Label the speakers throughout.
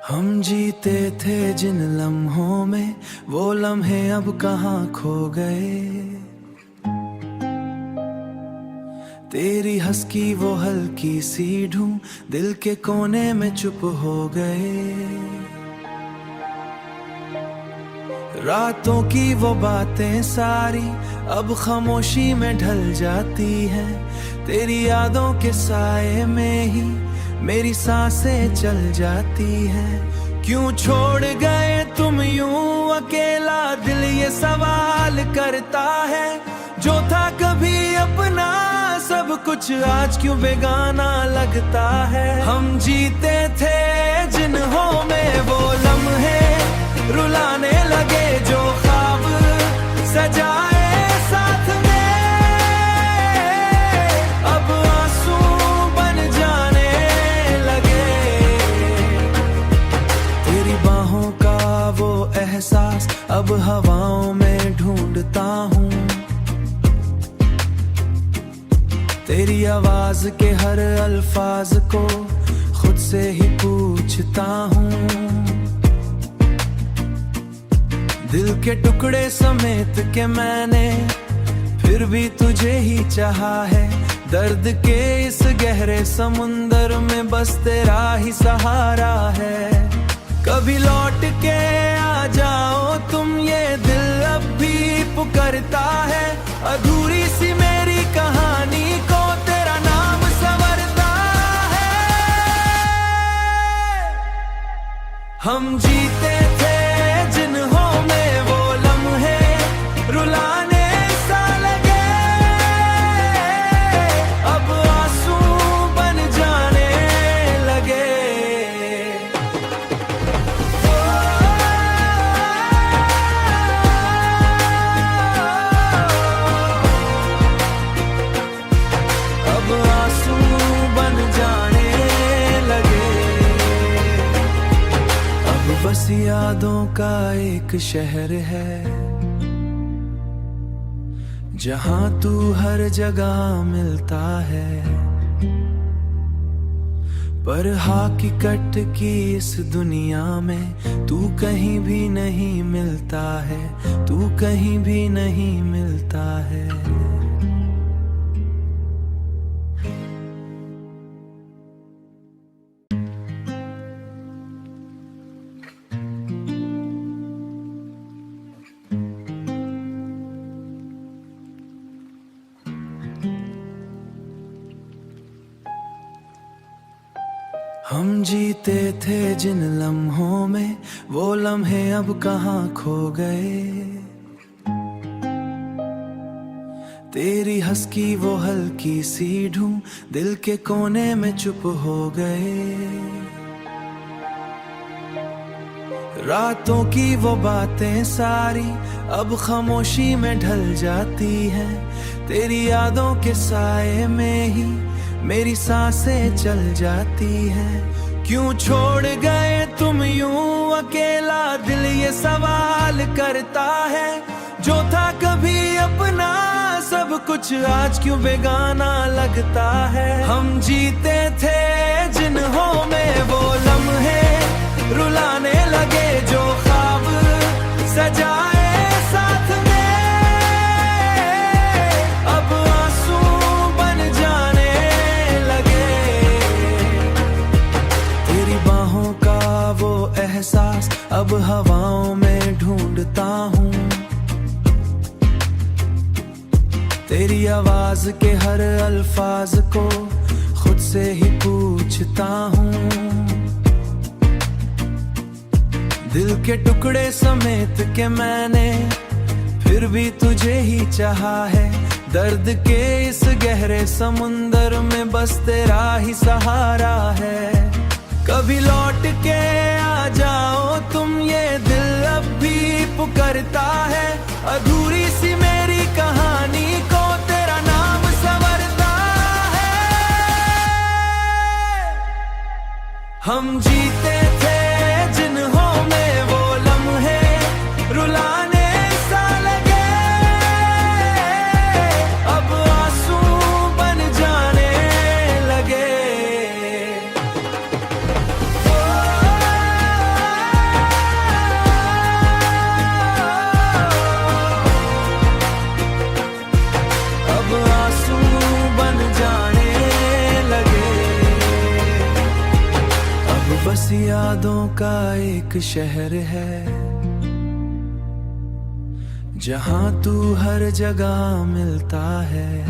Speaker 1: हम जीते थे जिन लम्हों में, वो लम्हे अब कहाँ खो गए। तेरी हंस की वो हल्की सी ढूं दिल के कोने में चुप हो गए। रातों की वो बातें सारी अब खामोशी में ढल जाती हैं। तेरी यादों के साए में ही मेरी सांसें चल जाती हैं। क्यों छोड़ गए तुम यूं अकेला, दिल ये सवाल करता है। जो था कभी अपना सब कुछ आज क्यों बेगाना लगता है। हम जीते थे जिन्हों में वो लम्हे रुलाने लगे, जो ख्वाब सजाए साथ में अब आंसू बन जाने लगे। तेरी बाहों का वो एहसास अब हवाओं में ढूंढता हूँ। तेरी आवाज के हर अल्फाज को खुद से ही पूछता हूँ। दिल के टुकड़े समेट के मैंने फिर भी तुझे ही चाहा है। दर्द के इस गहरे समुंदर में बस तेरा ही सहारा है। कभी लौट के आ जाओ तुम, ये दिल अब भी पुकारता है। अधूरी सी मेरी कहानी को तेरा नाम संवरता है। हम जीते थे जिन्हों में वो लम्हे रुलाने सा लगे, अब आंसू बन जाने लगे। अब आंसू बन जाने लगे। अब बस यादों का एक शहर है, जहाँ तू हर जगह मिलता है। पर हकीकत की इस दुनिया में तू कहीं भी नहीं मिलता है। तू कहीं भी नहीं मिलता है। हम जीते थे जिन लम्हों में, वो लम्हे अब कहाँ खो गए। तेरी हंस की वो हल्की सी ढूं दिल के कोने में चुप हो गए। रातों की वो बातें सारी अब खामोशी में ढल जाती हैं। तेरी यादों के साए में ही मेरी सांसें चल जाती हैं। क्यों छोड़ गए तुम यूं अकेला, दिल ये सवाल करता है। जो था कभी अपना सब कुछ आज क्यों बेगाना लगता है। हम जीते थे जिन्हों में वो लम्हे रुलाने लगे, जो ख्वाब सजाए साथ में अब आंसू बन जाने लगे। तेरी बाहों का वो एहसास अब हवाओं में ढूंढता हूँ। तेरी आवाज के हर अल्फाज को खुद से ही पूछता हूँ। दिल के टुकड़े समेट के मैंने फिर भी तुझे ही चाहा है। दर्द के इस गहरे समुंदर में बस तेरा ही सहारा है। कभी लौट के आ जाओ तुम, ये दिल अब भी पुकारता है। अधूरी सी मेरी कहानी को तेरा नाम संवरता है। हम जीते थे जिन्हों में वो लम्हे रुलाने सा लगे, अब आंसू बन जाने लगे। यादों का एक शहर है, जहाँ तू हर जगह मिलता है।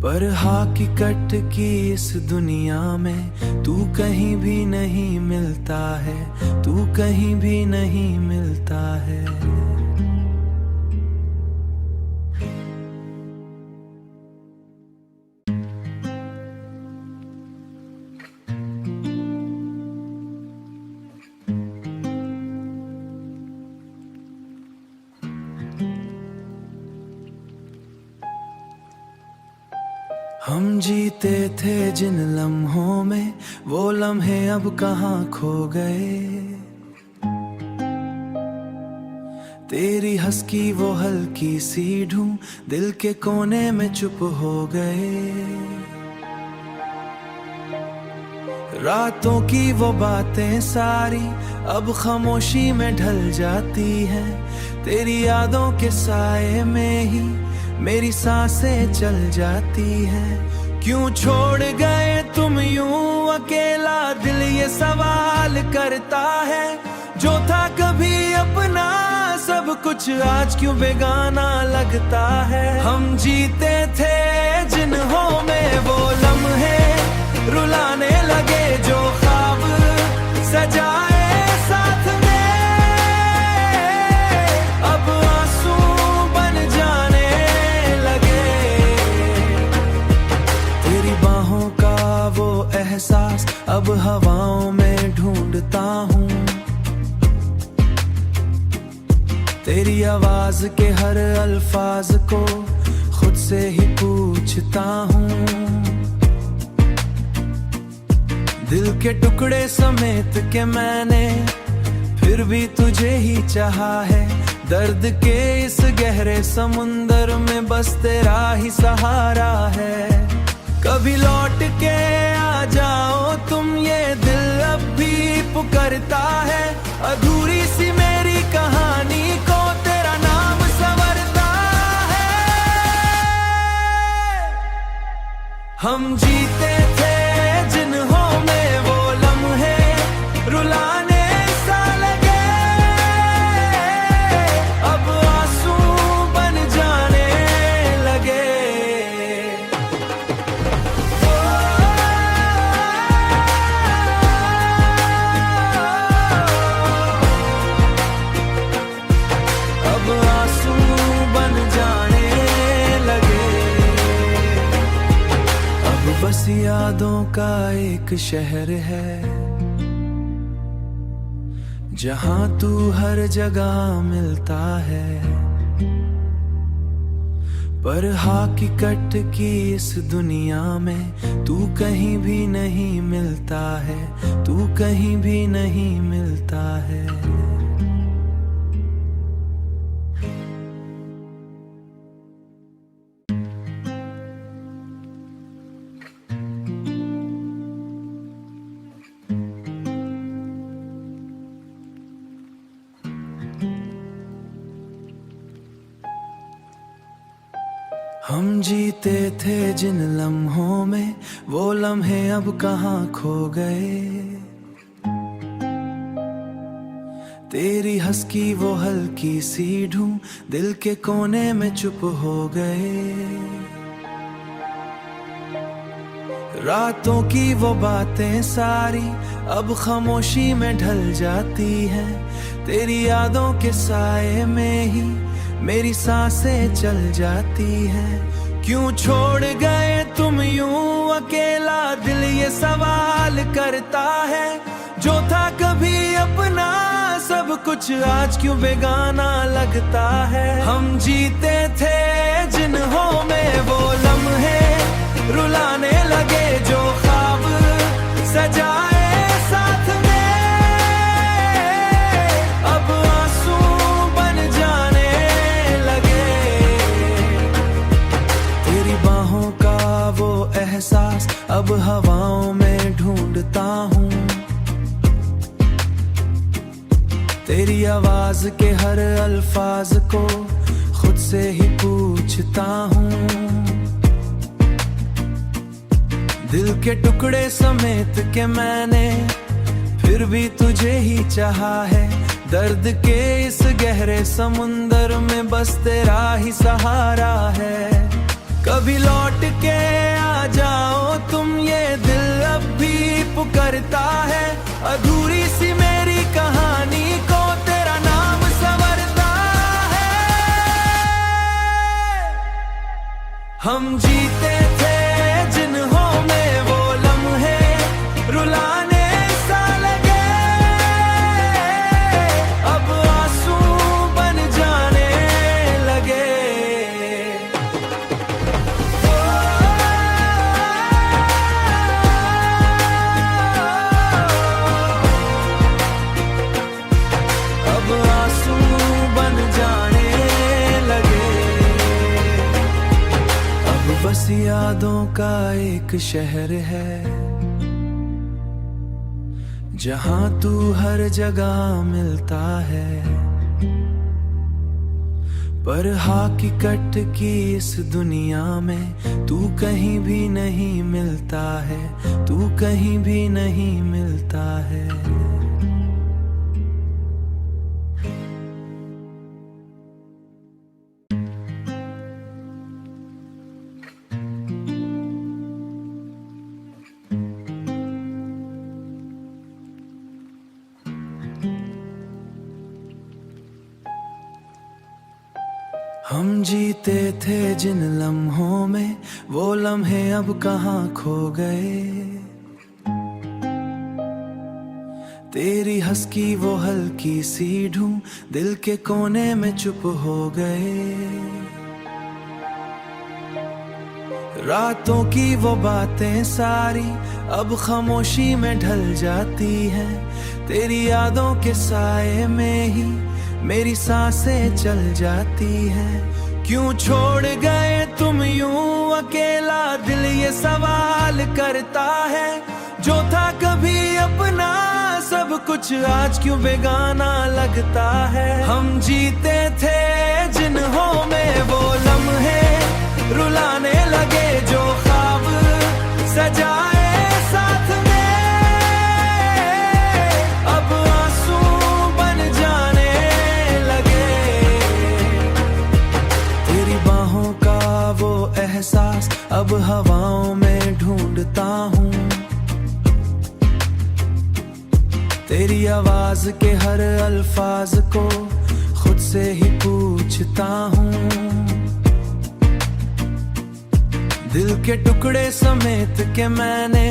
Speaker 1: पर हकीकत की इस दुनिया में तू कहीं भी नहीं मिलता है, तू कहीं भी नहीं मिलता है। हम जीते थे जिन लम्हों में, वो लम्हे अब कहाँ खो गए। तेरी हंस की वो हल्की सी ढूं दिल के कोने में चुप हो गए। रातों की वो बातें सारी अब खामोशी में ढल जाती हैं। तेरी यादों के साए में ही मेरी सांसें चल जाती हैं। क्यों छोड़ गए तुम यूं अकेला, दिल ये सवाल करता है। जो था कभी अपना सब कुछ आज क्यों बेगाना लगता है। हम जीते थे जिन्हों में वो लम्हे रुलाने लगे, जो ख्वाब सजाए साथ में अब आंसू बन जाने लगे। तेरी बाहों का वो एहसास अब हवाओं में ढूंढता हूँ। तेरी आवाज के हर अल्फाज को खुद से ही पूछता हूँ। दिल के टुकड़े समेट के मैंने फिर भी तुझे ही चाहा है। दर्द के इस गहरे समुंदर में बस तेरा ही सहारा है। कभी लौट के आ जाओ तुम, ये दिल अब भी पुकारता है। अधूरी सी मेरी कहानी को तेरा नाम संवरता है। हम जीते थे जिन्हों में वो लम्हे रुलाने सा लगे, अब आंसू बन जाने लगे। अब आंसू बन जाने लगे। अब बस यादों का एक शहर है, जहाँ तू हर जगह मिलता है। पर हकीकत की इस दुनिया में तू कहीं भी नहीं मिलता है, तू कहीं भी नहीं मिलता है। हम जीते थे जिन लम्हों में, वो लम्हे अब कहाँ खो गए। तेरी हंस की वो हल्की सी ढूं दिल के कोने में चुप हो गए। रातों की वो बातें सारी अब खामोशी में ढल जाती हैं। तेरी यादों के साए में ही मेरी सांसें चल जाती हैं। क्यों छोड़ गए तुम यूं अकेला, दिल ये सवाल करता है। जो था कभी अपना सब कुछ आज क्यों बेगाना लगता है। हम जीते थे जिन्हों में वो लम्हे रुलाने लगे, जो ख्वाब सजाए साथ में अब आंसू बन जाने लगे। तेरी बाहों का वो एहसास अब हवाओं में ढूंढता हूँ। तेरी आवाज के हर अल्फाज को खुद से ही पूछता हूँ। दिल के टुकड़े समेट के मैंने फिर भी तुझे ही चाहा है। दर्द के इस गहरे समुंदर में बस तेरा ही सहारा है। कभी लौट के आ जाओ तुम, ये दिल अब भी पुकारता है। अधूरी सी मेरी कहानी को तेरा नाम संवरता है। हम जीते थे जिन्हों में वो लम्हे रुलाने सा लगे, अब आंसू बन जाने लगे। अब आंसू बन जाने लगे। अब बस यादों का एक शहर है, जहाँ तू हर जगह मिलता है। पर हकीकत की इस दुनिया में तू कहीं भी नहीं मिलता है, तू कहीं भी नहीं मिलता है। हम जीते थे जिन लम्हों में, वो लम्हे अब कहाँ खो गए। तेरी हंस की वो हल्की सी ढूं दिल के कोने में चुप हो गए। रातों की वो बातें सारी अब खामोशी में ढल जाती हैं। तेरी यादों के साए में ही मेरी सांसें चल जाती हैं। क्यों छोड़ गए तुम यूं अकेला, दिल ये सवाल करता है। जो था कभी अपना सब कुछ आज क्यों बेगाना लगता है। हम जीते थे जिन्हों में वो लम्हे रुलाने लगे, जो ख्वाब सजाए साथ में, अब आंसू बन जाने लगे। तेरी बाहों का वो एहसास अब हवाओं में ढूंढता हूँ। तेरी आवाज के हर अल्फाज को खुद से ही पूछता हूँ। दिल के टुकड़े समेट के मैंने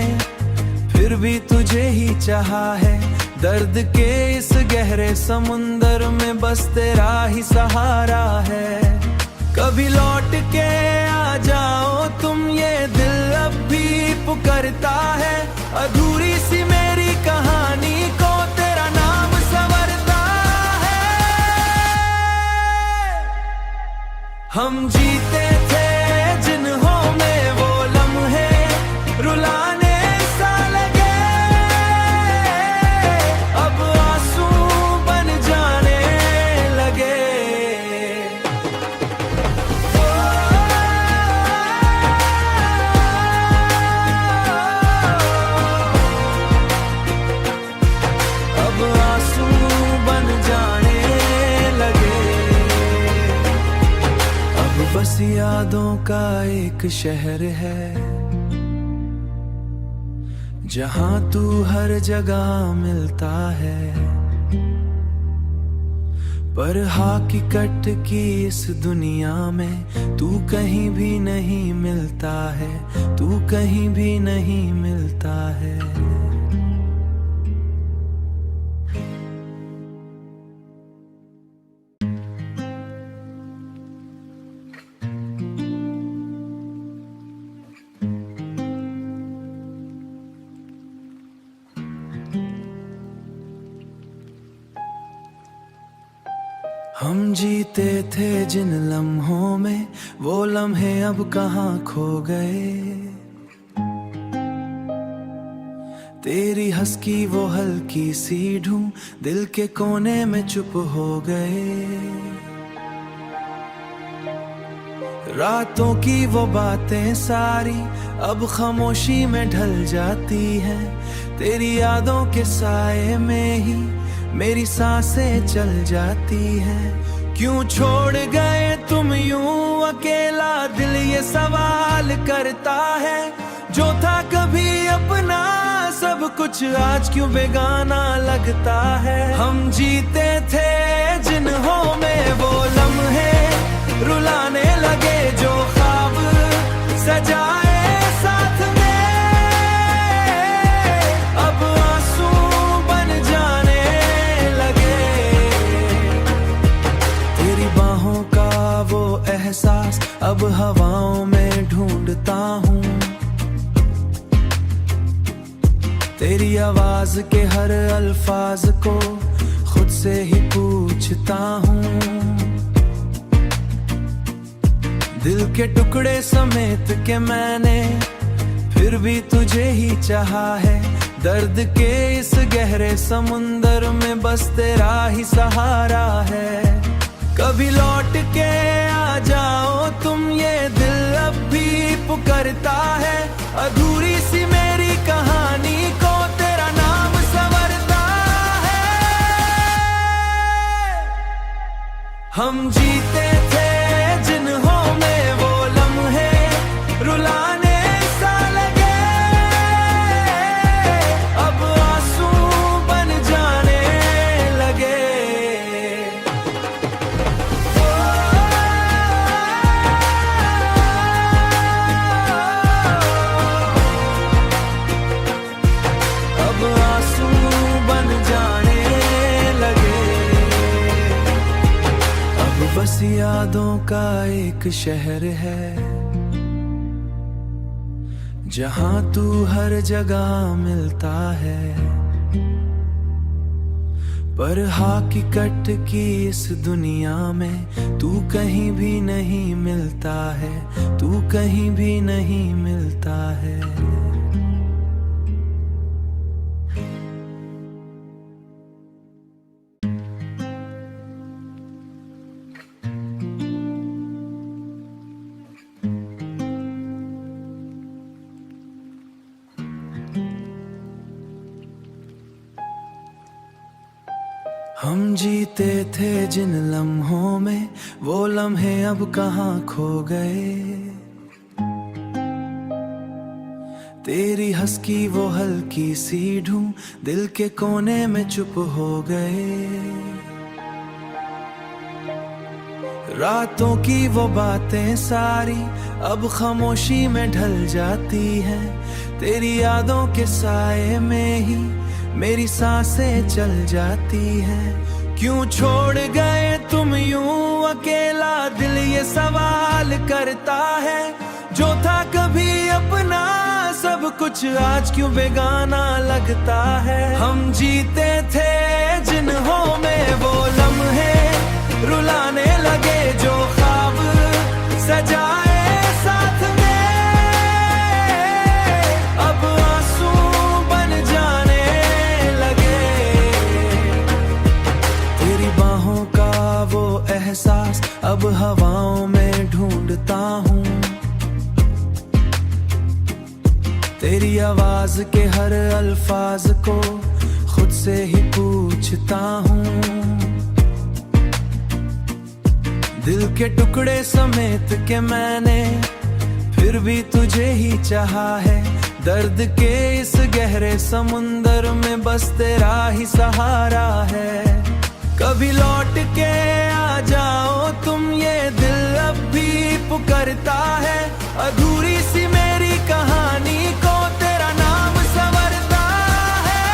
Speaker 1: फिर भी तुझे ही चाहा है। दर्द के इस गहरे समुंदर में बस तेरा ही सहारा है। कभी लौट के आ जाओ तुम, ये दिल अब भी पुकारता है। अधूरी सी मेरी कहानी को तेरा नाम संवरता है। हम जीते थे जिन्हों में वो लम्हे रुलाने सा लगे, अब आंसू बन जाने लगे। अब आंसू बन जाने लगे। अब बस यादों का एक शहर है, जहाँ तू हर जगह मिलता है। पर हकीकत की इस दुनिया में तू कहीं भी नहीं मिलता है, तू कहीं भी नहीं मिलता है। हम जीते थे जिन लम्हों में, वो लम्हे अब कहाँ खो गए। तेरी हंस की वो हल्की सी ढूं दिल के कोने में चुप हो गए। रातों की वो बातें सारी अब खामोशी में ढल जाती हैं। तेरी यादों के साए में ही मेरी सांसें चल जाती हैं। क्यों छोड़ गए तुम यूं अकेला, दिल ये सवाल करता है। जो था कभी अपना सब कुछ आज क्यों बेगाना लगता है। हम जीते थे जिन्हों में वो लम्हे रुलाने लगे, जो ख्वाब सजाए साथ में अब आंसू बन जाने लगे। तेरी बाहों का वो एहसास अब हवाओं में ढूंढता हूँ। तेरी आवाज के हर अल्फाज को खुद से ही पूछता हूँ। दिल के टुकड़े समेट के मैंने फिर भी तुझे ही चाहा है। दर्द के इस गहरे समुंदर में बस तेरा ही सहारा है। कभी लौट के आ जाओ तुम, ये दिल अब भी पुकारता है। अधूरी सी मेरी कहानी को तेरा नाम संवरता है। हम जीते थे जिन्हों में वो लम्हे रुलाने सा लगे, अब आंसू बन जाने लगे। अब आंसू बन जाने लगे। अब बस यादों का एक शहर है, जहां तू हर जगह मिलता है। पर हकीकत की इस दुनिया में तू कहीं भी नहीं मिलता है, तू कहीं भी नहीं मिलता है। हम जीते थे जिन लम्हों में, वो लम्हे अब कहाँ खो गए। तेरी हंस की वो हल्की सी ढूं दिल के कोने में चुप हो गए। रातों की वो बातें सारी अब खामोशी में ढल जाती हैं। तेरी यादों के साए में ही मेरी सांसें चल जाती हैं। क्यों छोड़ गए तुम यूं अकेला, दिल ये सवाल करता है। जो था कभी अपना सब कुछ आज क्यों बेगाना लगता है। हम जीते थे जिन्हों में वो लम्हे रुलाने लगे, जो ख्वाब सजाए साथ में अब आंसू बन जाने लगे। तेरी बाहों का वो एहसास अब हवाओं में ढूंढता हूँ। तेरी आवाज के हर अल्फाज को खुद से ही पूछता हूँ। दिल के टुकड़े समेट के मैंने फिर भी तुझे ही चाहा है। दर्द के इस गहरे समुंदर में बस तेरा ही सहारा है। कभी लौट के आ जाओ तुम, ये दिल अब भी पुकारता है। अधूरी सी मेरी कहानी को तेरा नाम संवरता है।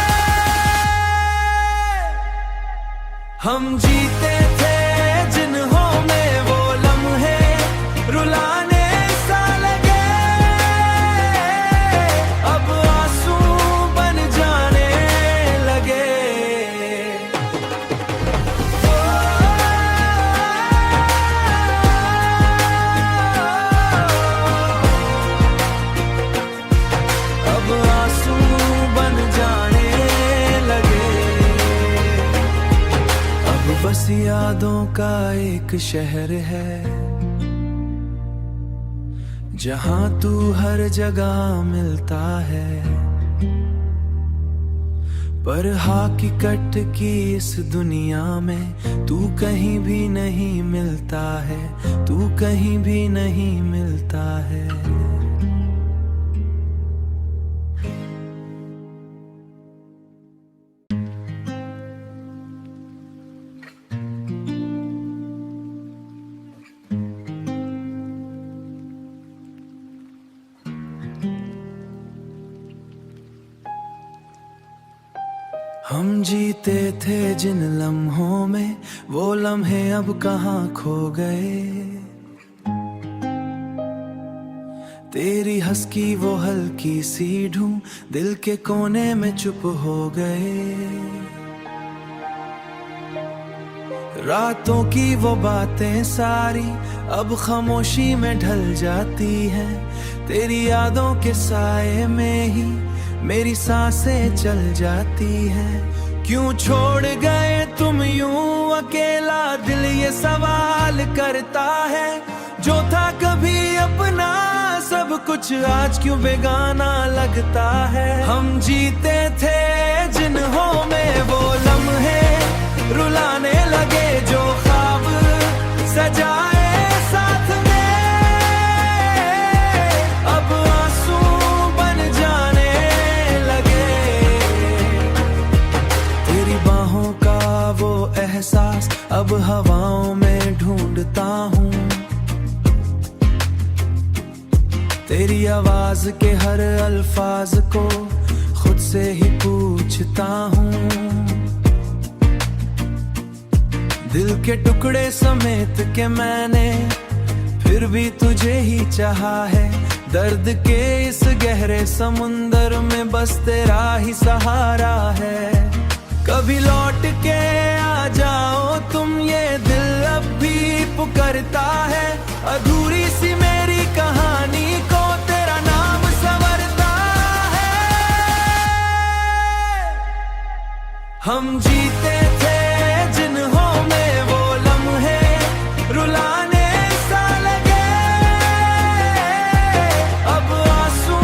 Speaker 1: हम जीते थे जिन्हों में वो लम्हे रुलाने सा लगे, अब आंसू बन जाने लगे। अब आंसू बन जाने लगे। अब बस यादों का एक शहर है, जहाँ तू हर जगह मिलता है, पर हकीकत की इस दुनिया में तू कहीं भी नहीं मिलता है, तू कहीं भी नहीं मिलता है। हम जीते थे जिन लम्हों में, वो लम्हे अब कहाँ खो गए। तेरी हंस की वो हल्की सी ढूं दिल के कोने में चुप हो गए। रातों की वो बातें सारी अब खामोशी में ढल जाती हैं। तेरी यादों के साए में ही मेरी सांसें चल जाती हैं। क्यों छोड़ गए तुम यूं अकेला, दिल ये सवाल करता है। जो था कभी अपना सब कुछ आज क्यों बेगाना लगता है। हम जीते थे जिन्हों में वो लम्हे रुलाने लगे, जो ख्वाब सजाए साथ में अब आंसू बन जाने लगे। तेरी बाहों का वो एहसास अब हवाओं में ढूंढता हूँ। तेरी आवाज के हर अल्फाज को खुद से ही पूछता हूँ। दिल के टुकड़े समेट के मैंने फिर भी तुझे ही चाहा है। दर्द के इस गहरे समुंदर में बस तेरा ही सहारा है। कभी लौट के आ जाओ तुम, ये दिल अब भी पुकारता है। अधूरी सी मेरी कहानी को तेरा नाम संवरता है। हम जीते थे जिन्हों में वो लम्हे रुलाने सा लगे, अब आंसू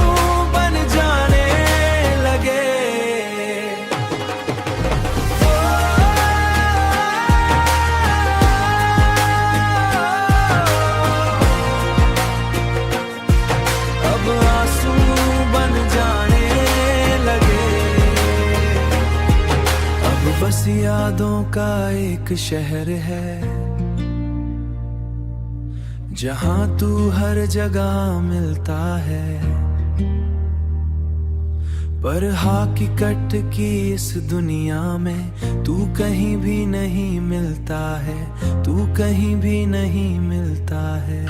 Speaker 1: बन जाने लगे। अब आंसू बन जाने लगे। अब बस यादों का एक शहर है, जहाँ तू हर जगह मिलता है। पर हकीकत की इस दुनिया में तू कहीं भी नहीं मिलता है, तू कहीं भी नहीं मिलता है।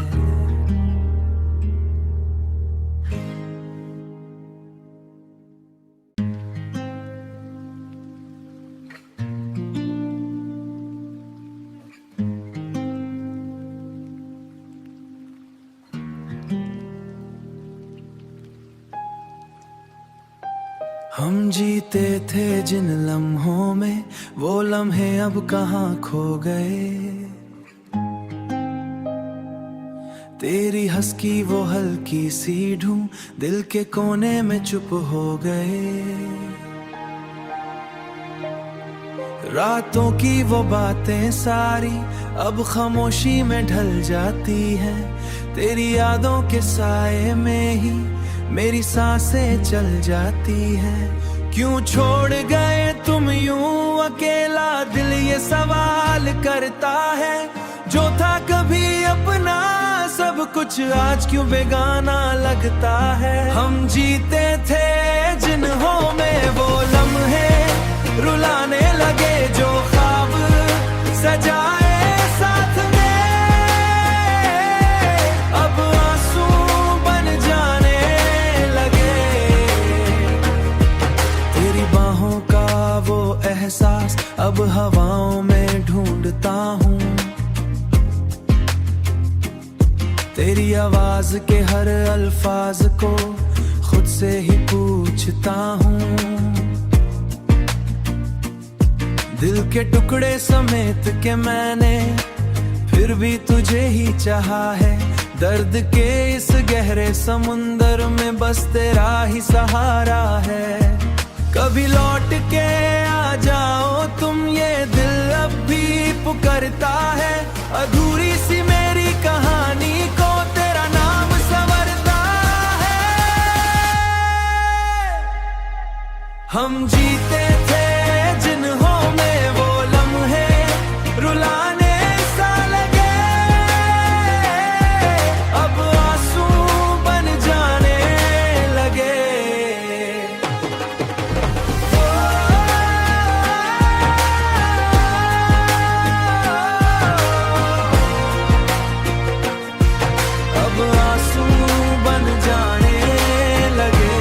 Speaker 1: हम जीते थे जिन लम्हों में, वो लम्हे अब कहाँ खो गए। तेरी हंस की वो हल्की सी ढूं दिल के कोने में चुप हो गए। रातों की वो बातें सारी अब खामोशी में ढल जाती हैं। तेरी यादों के साए में ही मेरी सांसें चल जाती हैं। क्यों छोड़ गए तुम यूं अकेला, दिल ये सवाल करता है। जो था कभी अपना सब कुछ आज क्यों बेगाना लगता है। हम जीते थे जिन्हों में वो लम्हे रुलाने लगे, जो ख्वाब सजाए साथ में अब आंसू बन जाने लगे। तेरी बाहों का वो एहसास अब हवाओं में ढूंढता हूँ। तेरी आवाज के हर अल्फाज को खुद से ही पूछता हूँ। दिल के टुकड़े समेट के मैंने फिर भी तुझे ही चाहा है। दर्द के इस गहरे समुंदर में बस तेरा ही सहारा है। कभी लौट के आ जाओ तुम, ये दिल अब भी पुकारता है। अधूरी सी मेरी कहानी को तेरा नाम संवरता है। हम जीते थे जिन्हों में वो लम्हे रुलाने सा लगे, अब आंसू बन जाने लगे। अब आंसू बन जाने लगे।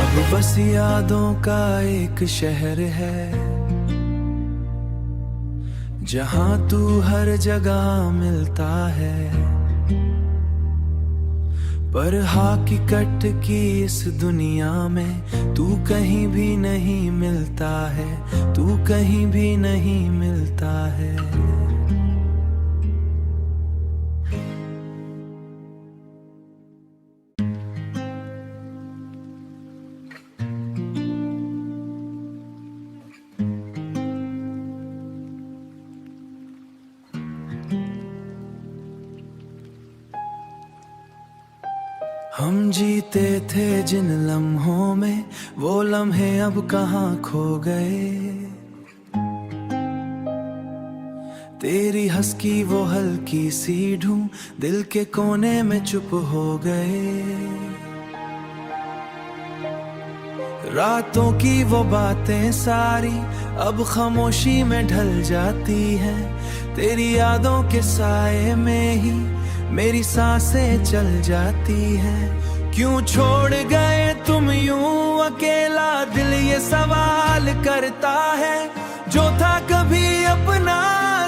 Speaker 1: अब बस यादों का एक शहर है, जहाँ तू हर जगह मिलता है। पर हकीकत की इस दुनिया में तू कहीं भी नहीं मिलता है, तू कहीं भी नहीं मिलता है। हम जीते थे जिन लम्हों में, वो लम्हे अब कहाँ खो गए। तेरी हंस की वो हल्की सी ढूं दिल के कोने में चुप हो गए। रातों की वो बातें सारी अब खामोशी में ढल जाती हैं। तेरी यादों के साए में ही मेरी सांसें चल जाती हैं। क्यों छोड़ गए तुम यूं अकेला, दिल ये सवाल करता है। जो था कभी अपना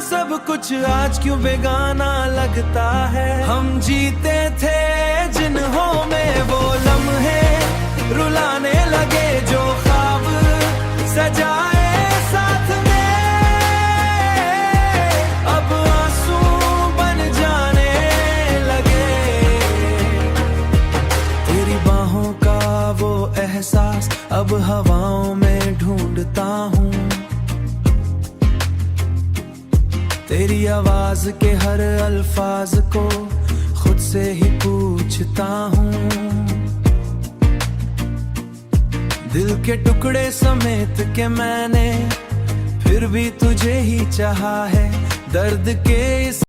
Speaker 1: सब कुछ आज क्यों बेगाना लगता है। हम जीते थे जिन्हों में वो लम्हे रुलाने लगे, जो ख्वाब सजाए साथ में, अब आंसू बन जाने लगे। तेरी बाहों का वो एहसास अब हवाओं में ढूंढता हूँ। तेरी आवाज के हर अल्फाज को खुद से ही पूछता हूँ। दिल के टुकड़े समेट के मैंने फिर भी तुझे ही चाहा है। दर्द के इस